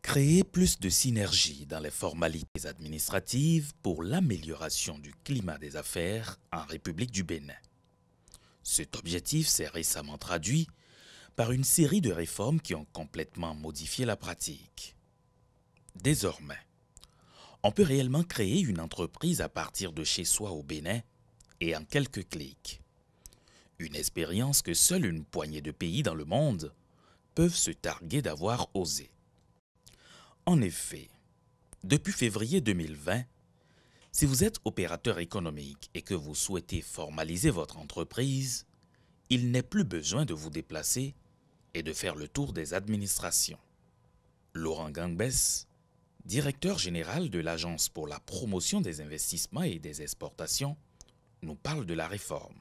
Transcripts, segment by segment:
Créer plus de synergie dans les formalités administratives pour l'amélioration du climat des affaires en République du Bénin. Cet objectif s'est récemment traduit par une série de réformes qui ont complètement modifié la pratique. Désormais, on peut réellement créer une entreprise à partir de chez soi au Bénin et en quelques clics. Une expérience que seule une poignée de pays dans le monde peuvent se targuer d'avoir osé. En effet, depuis février 2020, si vous êtes opérateur économique et que vous souhaitez formaliser votre entreprise, il n'est plus besoin de vous déplacer et de faire le tour des administrations. Laurent Gangbès, directeur général de l'Agence pour la promotion des investissements et des exportations, nous parle de la réforme.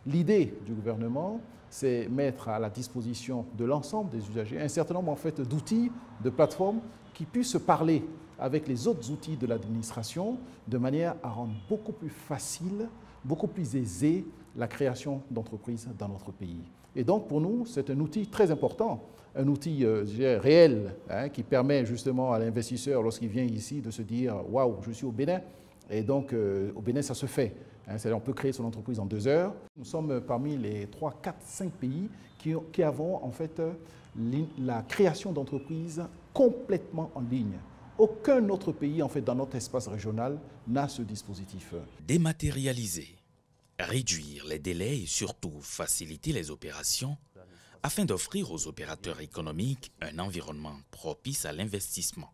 L'idée du gouvernement, c'est mettre à la disposition de l'ensemble des usagers un certain nombre d'outils, de plateformes qui puissent se parler avec les autres outils de l'administration de manière à rendre beaucoup plus facile, beaucoup plus aisée la création d'entreprises dans notre pays. Et donc pour nous, c'est un outil très important, un outil réel qui permet justement à l'investisseur, lorsqu'il vient ici, de se dire « Waouh, je suis au Bénin ». Et donc au Bénin, ça se fait. C'est-à-dire on peut créer son entreprise en 2 heures. Nous sommes parmi les 3, 4, 5 pays qui avons en fait la création d'entreprises complètement en ligne. Aucun autre pays en fait dans notre espace régional n'a ce dispositif. Dématérialiser, réduire les délais et surtout faciliter les opérations afin d'offrir aux opérateurs économiques un environnement propice à l'investissement.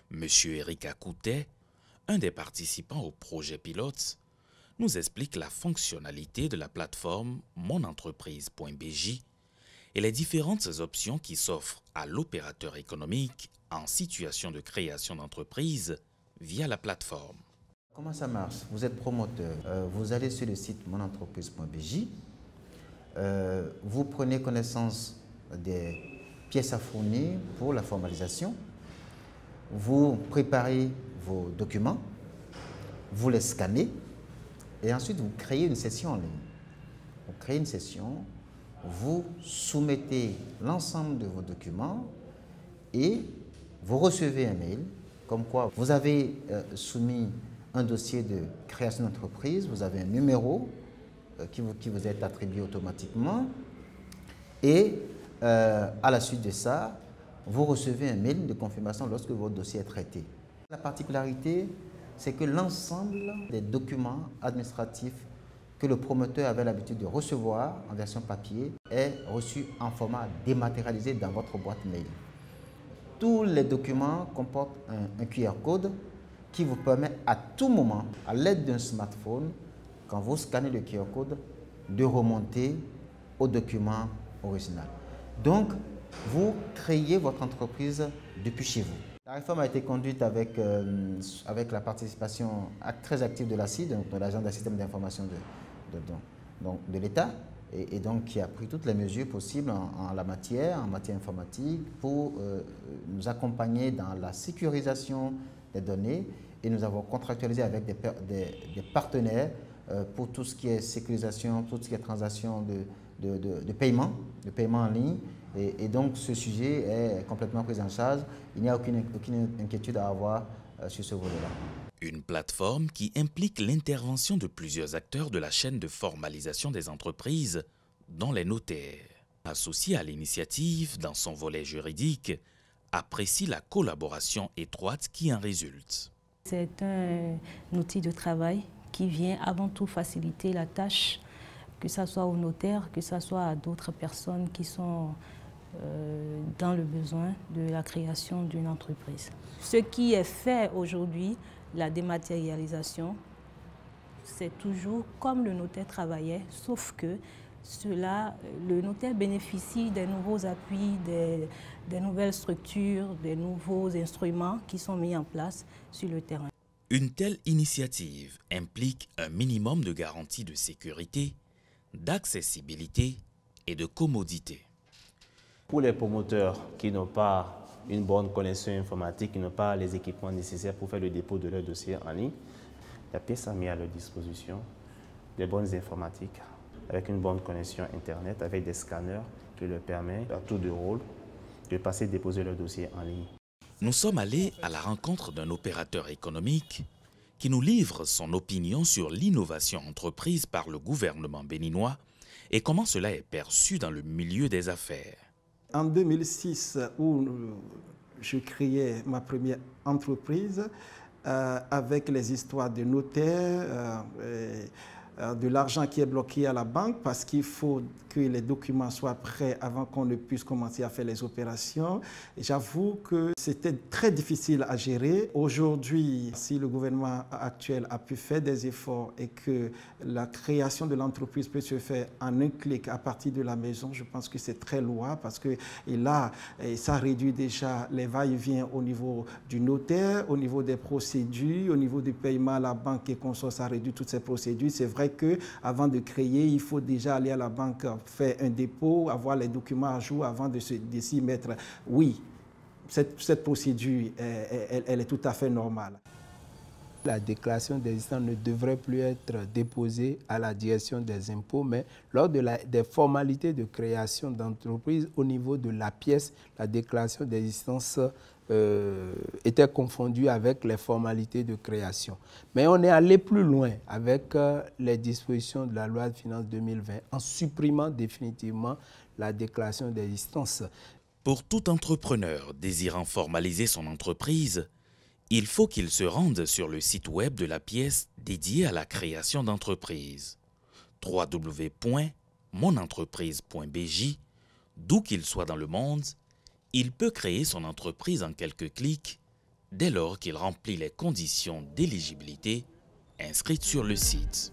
Monsieur Eric Akouté, un des participants au projet pilote, nous explique la fonctionnalité de la plateforme monentreprise.bj et les différentes options qui s'offrent à l'opérateur économique en situation de création d'entreprise via la plateforme. Comment ça marche? Vous êtes promoteur, vous allez sur le site monentreprise.bj, vous prenez connaissance des pièces à fournir pour la formalisation, vous préparez vos documents, vous les scannez et ensuite vous créez une session en ligne. Vous créez une session, vous soumettez l'ensemble de vos documents et vous recevez un mail comme quoi vous avez soumis un dossier de création d'entreprise, vous avez un numéro qui vous est attribué automatiquement et à la suite de ça, vous recevez un mail de confirmation lorsque votre dossier est traité. La particularité, c'est que l'ensemble des documents administratifs que le promoteur avait l'habitude de recevoir en version papier est reçu en format dématérialisé dans votre boîte mail. Tous les documents comportent un QR code qui vous permet à tout moment, à l'aide d'un smartphone, quand vous scannez le QR code, de remonter au document original. Donc, vous créez votre entreprise depuis chez vous. La réforme a été conduite avec la participation très active de l'ACID, de l'Agence d'un système d'information de l'État, et donc qui a pris toutes les mesures possibles en matière informatique pour nous accompagner dans la sécurisation des données, et nous avons contractualisé avec des partenaires pour tout ce qui est sécurisation, tout ce qui est transaction de paiement en ligne. Et donc ce sujet est complètement pris en charge. Il n'y a aucune inquiétude à avoir sur ce volet-là. Une plateforme qui implique l'intervention de plusieurs acteurs de la chaîne de formalisation des entreprises, dont les notaires. Associés à l'initiative dans son volet juridique, apprécie la collaboration étroite qui en résulte. C'est un outil de travail qui vient avant tout faciliter la tâche, que ce soit aux notaires, que ce soit à d'autres personnes qui sont dans le besoin de la création d'une entreprise. Ce qui est fait aujourd'hui, la dématérialisation, c'est toujours comme le notaire travaillait, sauf que le notaire bénéficie des nouveaux appuis, des nouvelles structures, des nouveaux instruments qui sont mis en place sur le terrain. Une telle initiative implique un minimum de garanties de sécurité, d'accessibilité et de commodité. Pour les promoteurs qui n'ont pas une bonne connexion informatique, qui n'ont pas les équipements nécessaires pour faire le dépôt de leur dossier en ligne. La pièce a mis à leur disposition des bonnes informatiques, avec une bonne connexion Internet, avec des scanners qui leur permettent, à tour de rôle, de passer déposer leur dossier en ligne. Nous sommes allés à la rencontre d'un opérateur économique qui nous livre son opinion sur l'innovation entreprise par le gouvernement béninois et comment cela est perçu dans le milieu des affaires. En 2006, où je créais ma première entreprise, avec les histoires de notaires, de l'argent qui est bloqué à la banque parce qu'il faut que les documents soient prêts avant qu'on ne puisse commencer à faire les opérations. J'avoue que c'était très difficile à gérer. Aujourd'hui, si le gouvernement actuel a pu faire des efforts et que la création de l'entreprise peut se faire en un clic à partir de la maison, je pense que c'est très louable parce que là, ça réduit déjà les va-et-vient au niveau du notaire, au niveau des procédures, au niveau du paiement à la banque et consorts, ça réduit toutes ces procédures. C'est vrai qu'avant de créer, il faut déjà aller à la banque faire un dépôt, avoir les documents à jour avant de s'y mettre. Oui, cette procédure, elle est tout à fait normale. La déclaration d'existence ne devrait plus être déposée à la direction des impôts, mais lors des formalités de création d'entreprise, au niveau de la pièce, la déclaration d'existence était confondue avec les formalités de création. Mais on est allé plus loin avec les dispositions de la loi de finances 2020 en supprimant définitivement la déclaration d'existence. Pour tout entrepreneur désirant formaliser son entreprise, il faut qu'il se rende sur le site web de la pièce dédiée à la création d'entreprise, www.monentreprise.bj. D'où qu'il soit dans le monde, il peut créer son entreprise en quelques clics dès lors qu'il remplit les conditions d'éligibilité inscrites sur le site.